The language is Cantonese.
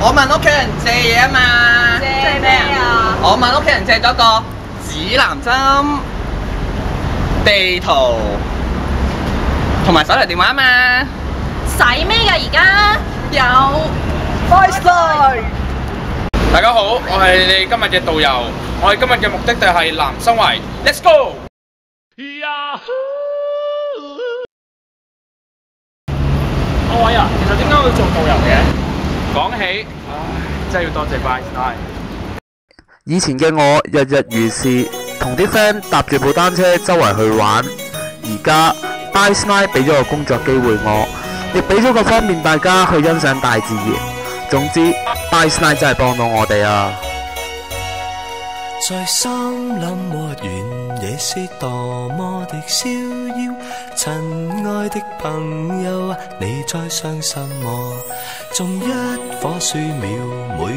我問屋企人借嘢啊嘛。借咩啊？我問屋企人借咗個指南針、地圖同埋手提電話啊嘛。使咩㗎而家？有 Bye-bye。大家好，我係你哋今日嘅導遊，我哋今日嘅目的地係南生圍 ，Let's go！各位啊，其實點解會做導遊嘅？講起，真係要多謝 Bye-bye。以前嘅我日日如是，同啲 friend 搭住部單車周圍去玩。而家 Bye-bye 俾咗個工作機會我，亦俾咗個方便大家去欣賞大自然。總之 Bye-bye 真係幫到我哋啊！在森林和原野是多麼的逍遙，親愛的朋友啊，你在想什麼？種一棵樹苗，每